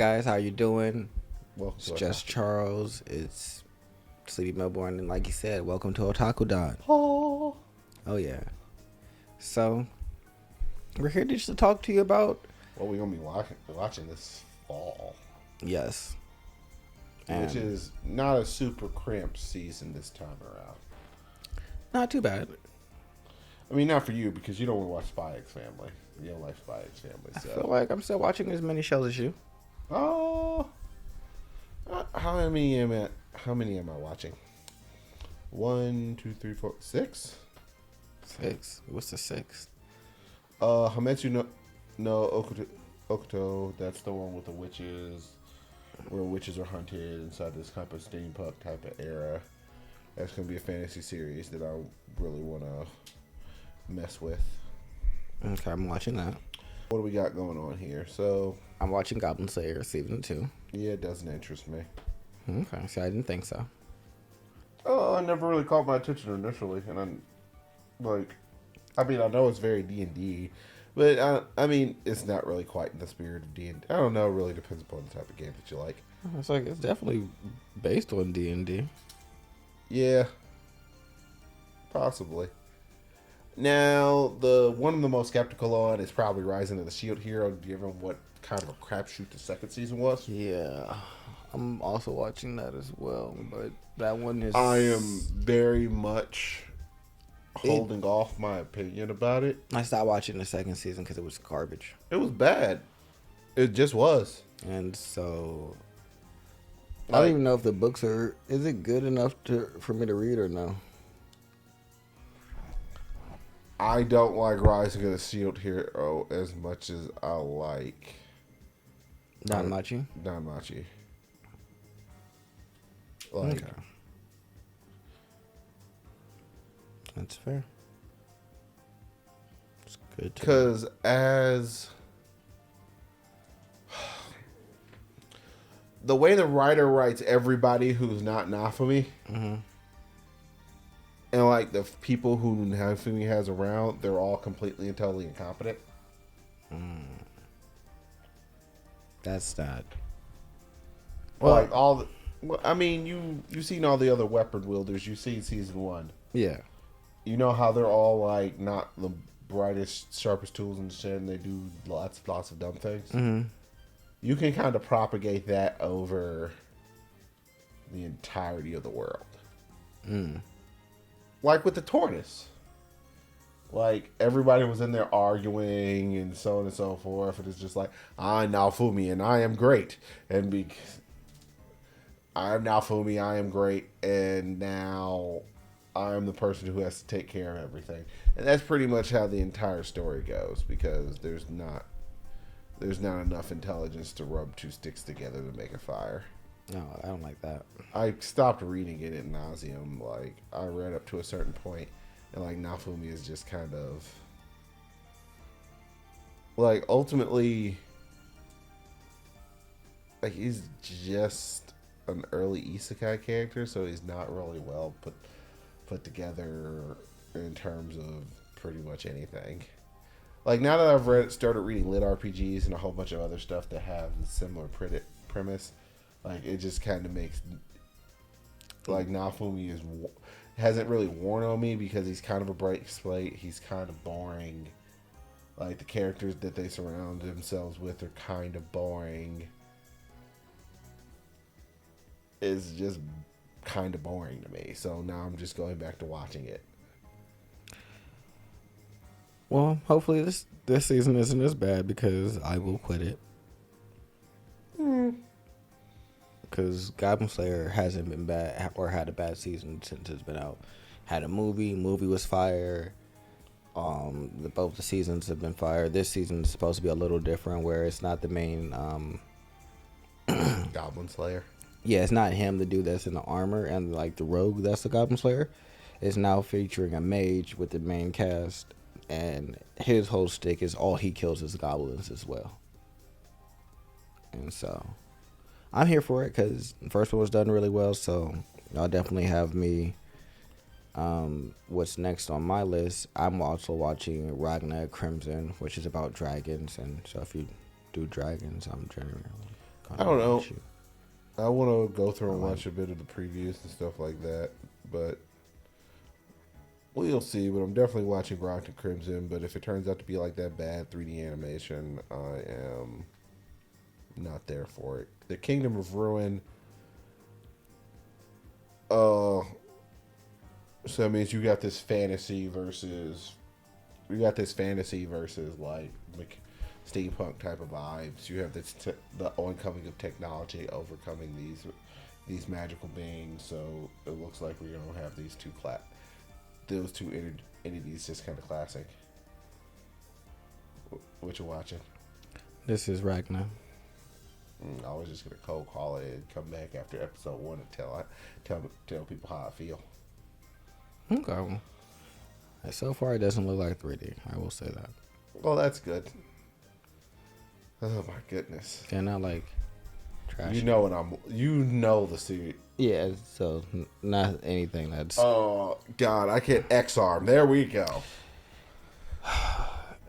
guys, how you doing? Welcome It's to just Charles. It's Sleepy Melbourne, and like you said, welcome to Otaku Don. Oh. Oh yeah. So we're here just to talk to you about What we're gonna be watching this fall, yes, which and is not a super cramped season this time around. not too bad. I mean, not for you because you don't want to watch Spy X Family. You don't like Spy X Family, I so. feel like I'm still watching as many shows as you. Oh. How many am I watching? 1, 2, 3, 4, 6. 6. What's the 6th? Hametsu no Okuto. That's the one with the witches, where witches are hunted inside this type of steampunk type of era. That's gonna be a fantasy series that I really want to mess with. Okay, I'm watching that. What do we got going on here? So I'm watching Goblin Slayer season 2. yeah, it doesn't interest me. Okay, see, I didn't think so. Oh, I never really caught my attention initially, and I know it's very D&D, but I mean, it's not really quite in the spirit of D&D. I don't know. It really depends upon the type of game that you like. It's like it's definitely based on D&D. Yeah, possibly. Now, the one of the most skeptical on is probably Rising of the Shield Hero, given what kind of a crapshoot the second season was. Yeah, I'm also watching that as well, but that one is. I am very much holding off my opinion about it. I stopped watching the second season because it was garbage, It was bad. It just was. and so I Like, don't even know if the books are. Is it good enough for me to read or no? I don't like Rising of the Shield Hero as much as I like Danmachi. Danmachi. Like, Okay, that's fair. It's good to because as the way the writer writes everybody who's not Nafumi, and like the people who Nafumi has around, they're all completely and totally incompetent. That's not. Like all the, well, I mean, you've seen all the other weapon wielders. You see season 1. Yeah, You know how they're all like not the brightest, sharpest tools and shit, and they do lots of dumb things. You can kind of propagate that over the entirety of the world. Like with the tortoise. Like, everybody was in there arguing and so on and so forth, and it's just like, I'm Naofumi and I am great. And I'm Naofumi, I am great, and now I'm the person who has to take care of everything. And that's pretty much how the entire story goes, because there's not enough intelligence to rub two sticks together to make a fire. no, I don't like that. I stopped reading it ad nauseum. Like, I read up to a certain point, and like Naofumi is just kind of like, ultimately, like, he's just an early isekai character, so he's not really well put together in terms of pretty much anything. Like, now that I've started reading lit RPGs and a whole bunch of other stuff that have a similar premise, like, it just kind of makes, like, Naofumi hasn't really worn on me because he's kind of a bright slate. He's kind of boring. Like, the characters that they surround themselves with are kind of boring. It's just kind of boring to me. So now I'm just going back to watching it. Well, hopefully this season isn't as bad because I will quit it. Because Goblin Slayer hasn't been bad or had a bad season since it's been out. Had a movie was fire. Both the seasons have been fire. This season is supposed to be a little different, where it's not the main. Goblin Slayer. Yeah, it's not him, the dude that's in the armor, and like the rogue that's the Goblin Slayer. It's now featuring a mage with the main cast, and his whole stick is all he kills is goblins as well. And so, I'm here for it because the first one was done really well. So y'all definitely have me. What's next on my list? I'm also watching Ragnar Crimson, which is about dragons, and so if you do dragons, I'm generally I don't know. Shoot. I want to go through and watch a bit of the previews and stuff like that, but we'll see. But I'm definitely watching Rock to Crimson. But if it turns out to be like that bad 3D animation, I am not there for it. The Kingdom of Ruin. So that means you got this fantasy versus like steampunk type of vibes. You have the oncoming of technology overcoming these magical beings. So it looks like we're gonna have those two entities just kind of classic. What you watching? This is Ragnar. I was just gonna cold call it and come back after episode 1 and tell people how I feel. Okay. So far, it doesn't look like 3D. I will say that. Well, that's good. Oh my goodness! They're not like trash. You know the series. Yeah, so not anything that's. Oh God, I can't X-Arm. There we go.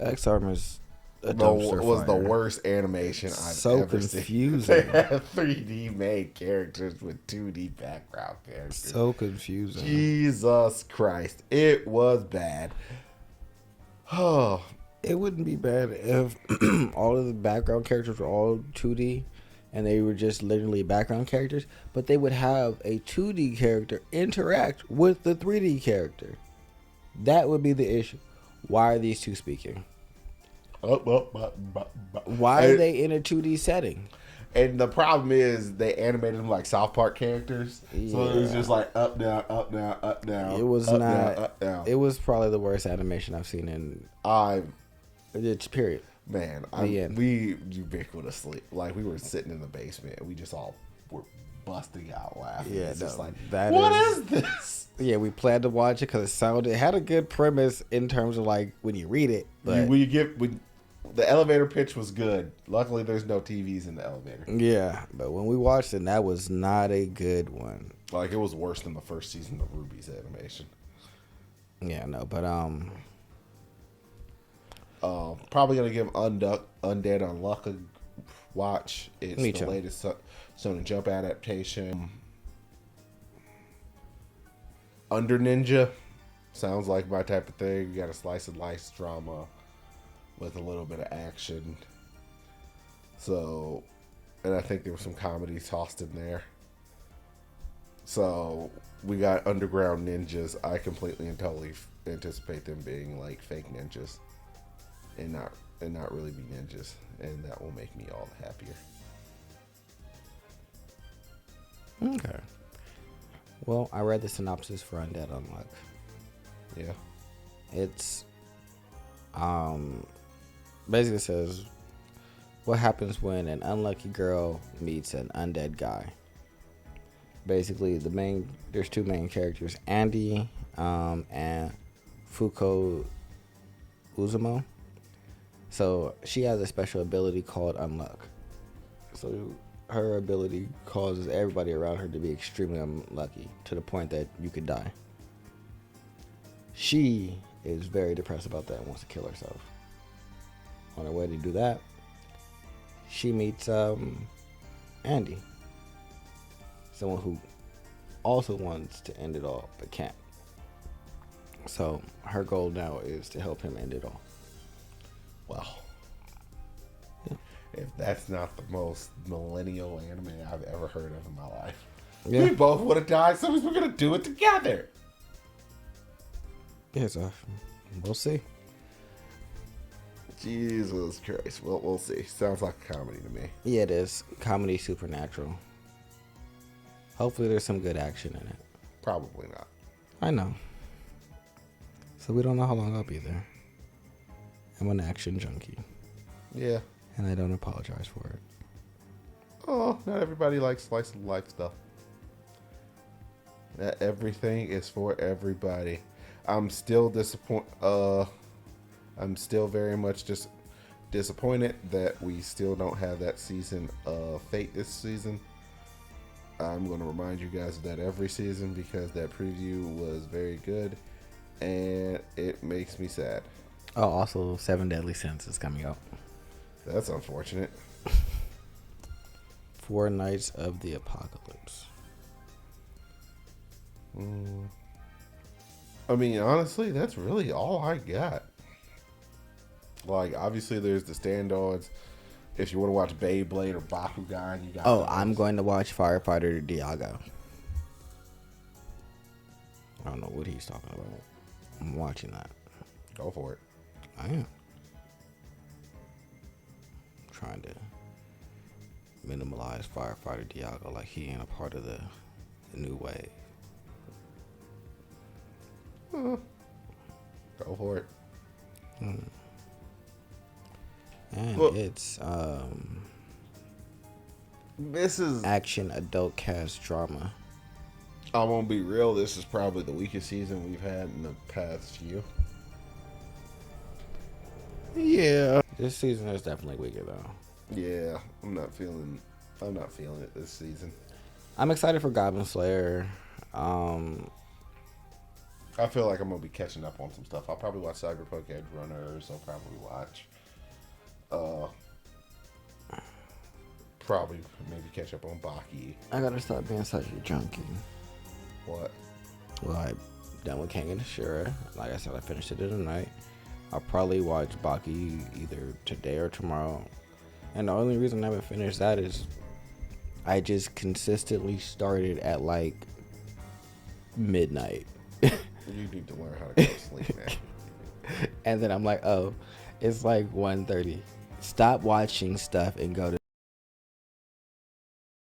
X-Arm is a was dumpster the fire. worst animation I've So ever seen. confusing. They have 3D made characters with 2D background characters. So confusing. Jesus Christ, it was bad. Oh. It wouldn't be bad if all of the background characters were all 2D and they were just literally background characters, but they would have a 2D character interact with the 3D character. That would be the issue. Why are these two speaking? Why are they in a 2D setting? And the problem is they animated them like South Park characters. Yeah. So it was just like up, down, up, down, up, down. It was up, not. Down, up, down. It was probably the worst animation I've seen in. It's period. Man, we ubiquitously, like, we were sitting in the basement and we just all were busting out laughing. Yeah, it's just like, that what is this? Yeah, we planned to watch it because it had a good premise in terms of like when you read it. But the elevator pitch was good. Luckily, there's no TVs in the elevator. Yeah, but when we watched it, that was not a good one. Like, it was worse than the first season of Ruby's animation. Yeah, no, but probably gonna give Undead Unluck a watch. It's Me the too. latest Shonen Jump adaptation. Under Ninja sounds like my type of thing. You got a slice of life drama with a little bit of action. So, and I think there was some comedy tossed in there. So we got underground ninjas. I completely and totally anticipate them being like fake ninjas, and not really be ninjas, and that will make me all the happier. okay. Well, I read the synopsis for Undead Unluck. Yeah. It's basically says what happens when an unlucky girl meets an undead guy. Basically, there's two main characters, Andy and Fuko Uzumo. So she has a special ability called Unluck. So her ability causes everybody around her to be extremely unlucky to the point that you could die. She is very depressed about that and wants to kill herself. On her way to do that, she meets Andy, someone who also wants to end it all but can't. So her goal now is to help him end it all. Wow. Yeah. If that's not the most millennial anime I've ever heard of in my life. Yeah. We both would have died, so we're going to do it together. Yeah, so we'll see. Jesus Christ. Well, we'll see. Sounds like a comedy to me. Yeah, it is. Comedy supernatural. Hopefully there's some good action in it. Probably not. I know. So we don't know how long I'll be there. I'm an action junkie. Yeah. And I don't apologize for it. Oh, not everybody likes slice of life stuff. Not everything is for everybody. I'm still disappointed. I'm still very much disappointed that we still don't have that season of Fate this season. I'm going to remind you guys of that every season because that preview was very good and it makes me sad. Oh, also 7 Deadly Sins is coming out. That's unfortunate. Four Nights of the Apocalypse. I mean, honestly, that's really all I got. Like, obviously, there's the stand-ons. If you want to watch Beyblade or Bakugan, you got. Oh, those. I'm going to watch Firefighter Diago. I don't know what he's talking about. I'm watching that. Go for it. I am. Trying to minimalize Firefighter Diago like he ain't a part of the new wave. Go for it. And Well, it's this is. action adult cast drama. I'm gonna be real. This is probably the weakest season we've had in the past few. Yeah. This season is definitely weaker though. Yeah, I'm not feeling it this season. I'm excited for Goblin Slayer. I feel like I'm gonna be catching up on some stuff. I'll probably watch Cyberpunk Edge Runners. I'll probably watch. Probably maybe catch up on Baki. I gotta stop being such a junkie. What? Well, I'm done with King and Ashura. Like I said, I finished it in the night. I'll probably watch Baki either today or tomorrow. And the only reason I haven't finished that is I just consistently started at like midnight. You need to learn how to go to sleep, man. And then I'm like, oh, it's like 1:30. Stop watching stuff and go to